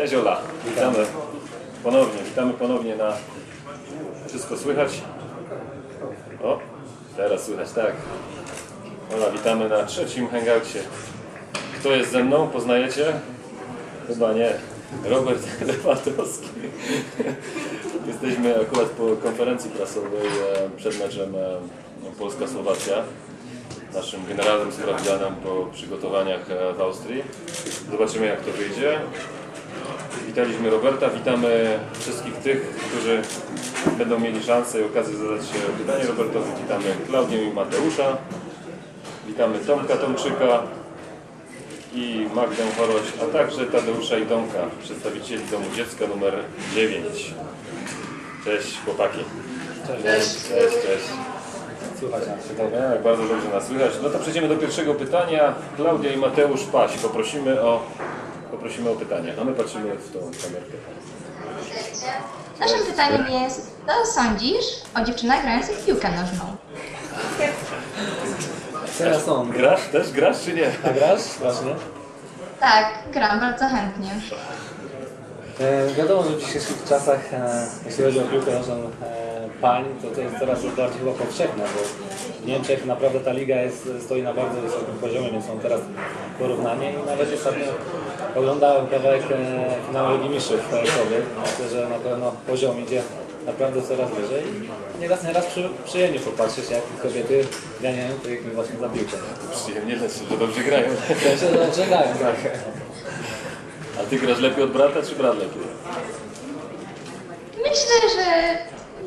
Cześć Ola, witamy ponownie na... Wszystko słychać? O, teraz słychać, tak. Ola, witamy na trzecim hangoucie. Kto jest ze mną? Poznajecie? Chyba nie. Robert Lewandowski. Jesteśmy akurat po konferencji prasowej przed meczem Polska-Słowacja. Naszym generalnym sprawdzianem po przygotowaniach w Austrii. Zobaczymy, jak to wyjdzie. Witaliśmy Roberta, witamy wszystkich tych, którzy będą mieli szansę i okazję zadać pytanie Robertowi. Witamy Klaudię i Mateusza. Witamy Tomka Tomczyka i Magdę Choroś, a także Tadeusza i Tomka, przedstawicieli Domu Dziecka numer 9. Cześć chłopaki. Cześć. Słychać nas dobrze. Tak, bardzo dobrze nas słychać. No to przejdziemy do pierwszego pytania. Klaudia i Mateusz Paś. Poprosimy o pytania, a my patrzymy w tą kamerkę. Naszym pytaniem jest, co sądzisz o dziewczynach grających w piłkę nożną? Teraz on. Grasz? Też grasz czy nie? A grasz? Właśnie. Tak, gram bardzo chętnie. Wiadomo, że w dzisiejszych czasach, jeśli chodzi o piłkę nożną pań, to jest coraz bardziej chyba powszechne, bo w Niemczech naprawdę ta liga stoi na bardzo wysokim poziomie, więc są teraz porównanie i nawet ostatnio oglądałem kawałek finału Ligi Mistrzów kobiet. Myślę, że na pewno poziom idzie naprawdę coraz wyżej i nieraz przyjemnie popatrzeć, jak kobiety ganiają pięknie właśnie za piłkę. Przyjemnie, że dobrze grają. Że dobrze grają, tak. A ty grasz lepiej od brata, czy brat lepiej? Myślę, że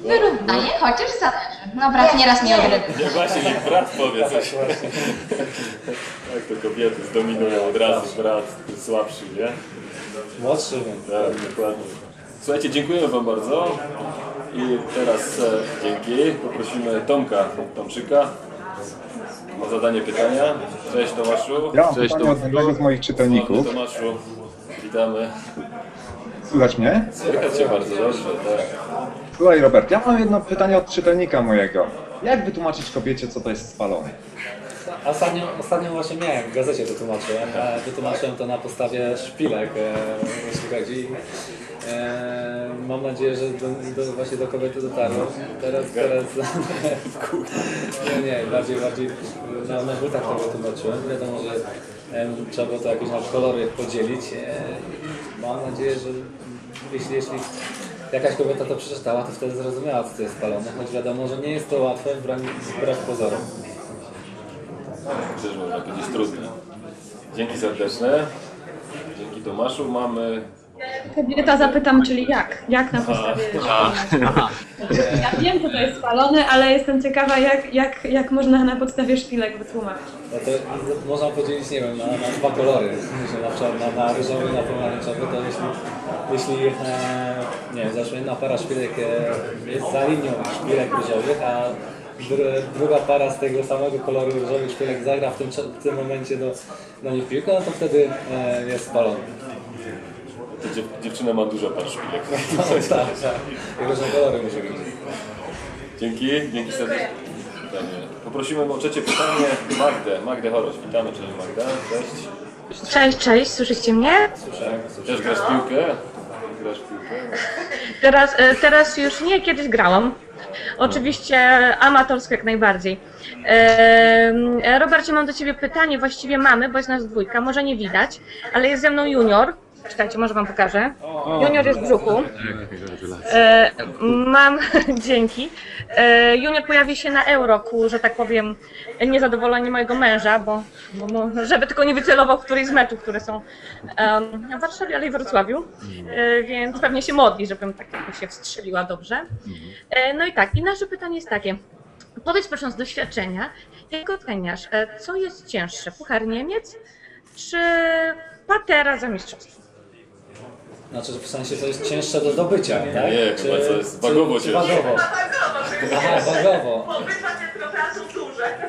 wyrównanie, chociaż zależy. No brat nieraz nie odrywa. Nie, właśnie, niech brat powie coś. Tak, to kobiety zdominują od razu, brat słabszy, nie? Młodszy, więc... Tak, dokładnie. Słuchajcie, dziękujemy wam bardzo. I teraz dzięki. Poprosimy Tomka Tomczyka o zadanie pytania. Cześć Tomaszu. Ja mam Cześć pytanie od jednego z moich czytelników. Tomaszu, witamy. Słychać mnie? Słychać cię bardzo dobrze, tak. Słuchaj Robert, ja mam jedno pytanie od czytelnika mojego. Jak wytłumaczyć kobiecie, co to jest spalony? Ostatnio właśnie miałem, w gazecie to tłumaczyłem. Wytłumaczyłem to na podstawie szpilek, jeśli chodzi. Mam nadzieję, że właśnie do kobiety dotarło. Teraz nie, bardziej na butach to wytłumaczyłem. Wiadomo, że trzeba było to jakoś na kolory podzielić. Mam nadzieję, że jeśli jakaś kobieta to przeczytała, to wtedy zrozumiała, co to jest spalone. Choć wiadomo, że nie jest to łatwe wbrew pozorom. Też można powiedzieć trudne. Dzięki serdeczne. Dzięki Tomaszu. Mamy... Kobieta zapytam, czyli jak? Jak na podstawie Ja wiem, co to jest spalone, ale jestem ciekawa, jak można na podstawie szpilek wytłumaczyć. No to można podzielić, nie wiem, na dwa kolory. Na przykład na ryżowy, na pomarańczowy, to jeśli nie wiem, załóżmy jedna para szpilek jest za linią szpilek ryżowych, a druga para z tego samego koloru ryżowych szpilek zagra w tym momencie do nich piłkę, no to wtedy jest spalony. Dziewczyna ma dużo par szpilek. Tak. I różne kolory musi być. Dzięki serdecznie. Poprosimy o trzecie pytanie Magdę Choroś. Witamy, cześć Magda. Cześć. Cześć, słyszycie mnie? Słyszę. Też grasz w piłkę? Teraz już nie, kiedyś grałam. Oczywiście amatorsko jak najbardziej. Robercie, mam do Ciebie pytanie, właściwie mamy, bo jest nas dwójka, może nie widać, ale jest ze mną junior. Czekajcie, może wam pokażę. Junior jest w brzuchu. Dzięki. Junior pojawi się na Euro ku, że tak powiem, niezadowoleniu mojego męża, bo żeby tylko nie wycelował w którejś z meczów, które są w Warszawie, ale i w Wrocławiu. Więc pewnie się modli, żebym tak jakoś się wstrzeliła dobrze. No i tak, i nasze pytanie jest takie. Powiedz proszę z doświadczenia, jak oceniasz, co jest cięższe, Puchar Niemiec czy Patera za mistrzostwo? Znaczy, w sensie to jest cięższe do zdobycia, tak? Nie, chyba to jest wagowo cięższe. Wagowo. Aha, wagowo.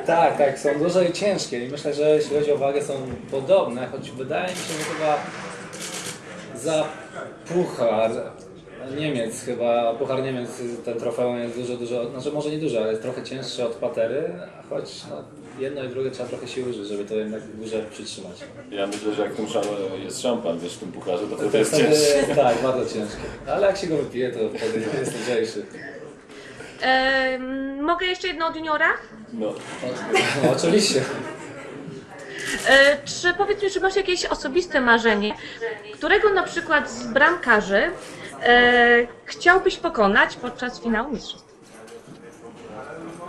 Tak, są duże i ciężkie i myślę, że jeśli chodzi o wagę są podobne, choć wydaje mi się, że chyba za Puchar Niemiec chyba, Puchar Niemiec, ten trofeum jest dużo, znaczy może nie dużo, ale jest trochę cięższy od Patery, choć no, jedno i drugie trzeba trochę siły użyć, żeby to jednak w górze przytrzymać. Ja myślę, że jak tu jest szampan, wiesz, w tym pucharze, to wtedy To jest wtedy, cięższe. tak, bardzo ciężkie. Ale jak się go wypije, to wtedy jest lżejszy. Mogę jeszcze jedno od juniora? No. No, oczywiście. Czy powiedz mi, czy masz jakieś osobiste marzenie, którego na przykład z bramkarzy chciałbyś pokonać podczas finału mistrzostw?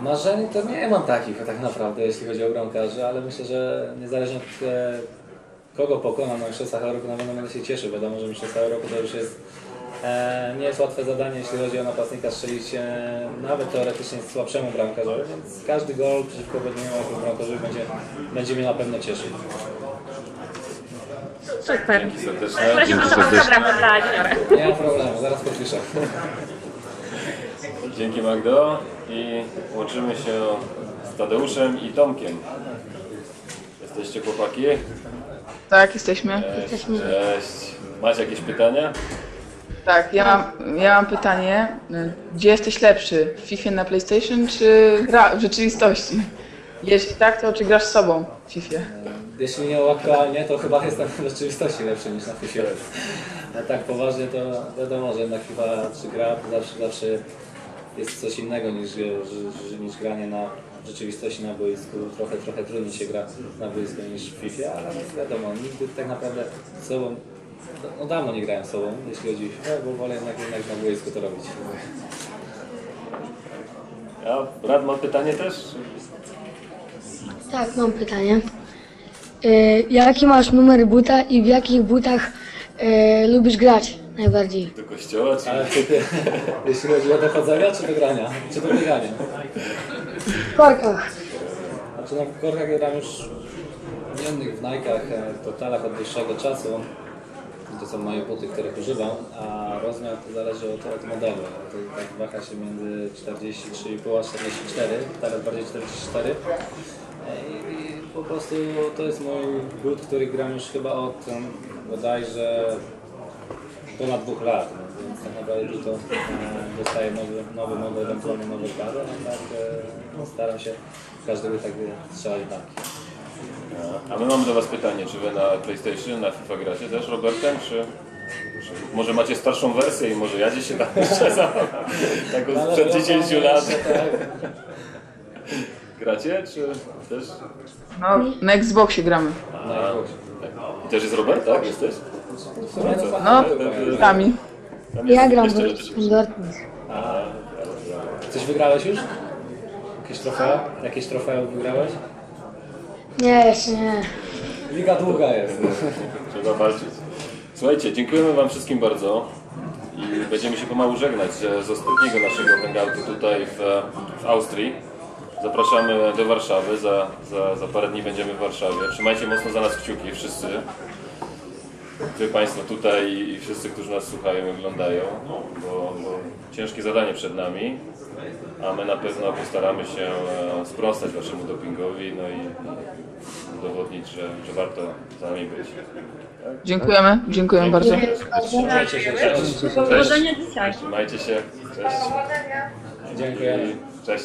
Marzeń to nie mam takich tak naprawdę, jeśli chodzi o bramkarzy, ale myślę, że niezależnie od kogo pokonam na Mistrzostwach Europy, na pewno będę się cieszył. Wiadomo, że Mistrzostwa Europy to już jest nie jest łatwe zadanie, jeśli chodzi o napastnika, strzelić nawet teoretycznie słabszemu bramkarzowi, więc każdy gol przeciwko jakiemuś bramkarzowi będzie mnie na pewno cieszył. Super. Dzięki serdecznie. W razie proszę autograf dla juniora. Nie ma problemu, zaraz podpiszę. Dzięki Magdo i łączymy się z Tadeuszem i Tomkiem. Jesteście chłopaki? Tak, jesteśmy. Cześć. Cześć. Macie jakieś pytania? Tak, ja mam pytanie. Gdzie jesteś lepszy? W FIFA na PlayStation czy gra w rzeczywistości? Jeśli tak, to czy grasz z sobą w FIFA? Jeśli nie aktualnie, to chyba jestem w rzeczywistości lepszy niż na FIFA. A tak poważnie to wiadomo, że na FIFA czy gra to zawsze jest coś innego niż granie w rzeczywistości na boisku. Trochę trudniej się gra na boisku niż w FIFA, ale wiadomo, nigdy tak naprawdę z sobą, no dawno nie grałem z sobą, jeśli chodzi o FIFA, bo wolę jednak na boisku to robić. Ja, Brad ma pytanie też? Tak, mam pytanie. Jaki masz numer buta i w jakich butach lubisz grać najbardziej? Do kościoła czy... Ale jeśli chodzi o dochodzenia czy do grania, czy do biegania? W korkach. Znaczy no, w korkach gram już w innych, w Nike'ach, w totalach od dłuższego czasu. To są moje buty, których używam, a rozmiar to zależy od modelu. To tak waha się między 43,5 a 44, teraz bardziej 44. I po prostu to jest mój but, który gram już chyba od bodajże ponad 2 lat, no, więc tak naprawdę to dostaję nowy model, ewentualnie nowe pary, no tak staram się w każdego tak strzelać bramki. A my mamy do Was pytanie, czy Wy na PlayStation, na FIFA gracie też Robertem, czy może macie starszą wersję i może ja dzisiaj tam jeszcze taką sprzed 10 lat. Gracie, czy też? No, na Xboxie gramy. I też jest Robert, tak? Jesteś? No, sami. Tam jest Ja gram jeszcze w rzeczy. Dortmund. Coś wygrałeś już? Jakieś trofea wygrałeś? Nie, jeszcze nie. Liga długa jest. Trzeba walczyć. Słuchajcie, dziękujemy Wam wszystkim bardzo i będziemy się pomału żegnać z ostatniego naszego hangoutu tutaj w Austrii. Zapraszamy do Warszawy, za parę dni będziemy w Warszawie. Trzymajcie mocno za nas kciuki, wszyscy. Wy Państwo tutaj i wszyscy, którzy nas słuchają i oglądają, bo ciężkie zadanie przed nami, a my na pewno postaramy się sprostać Waszemu dopingowi, no i udowodnić, że warto za nami być. Dziękujemy bardzo. Trzymajcie się, cześć. Powodzenia dzisiaj. Trzymajcie się, cześć. Dziękujemy. Cześć.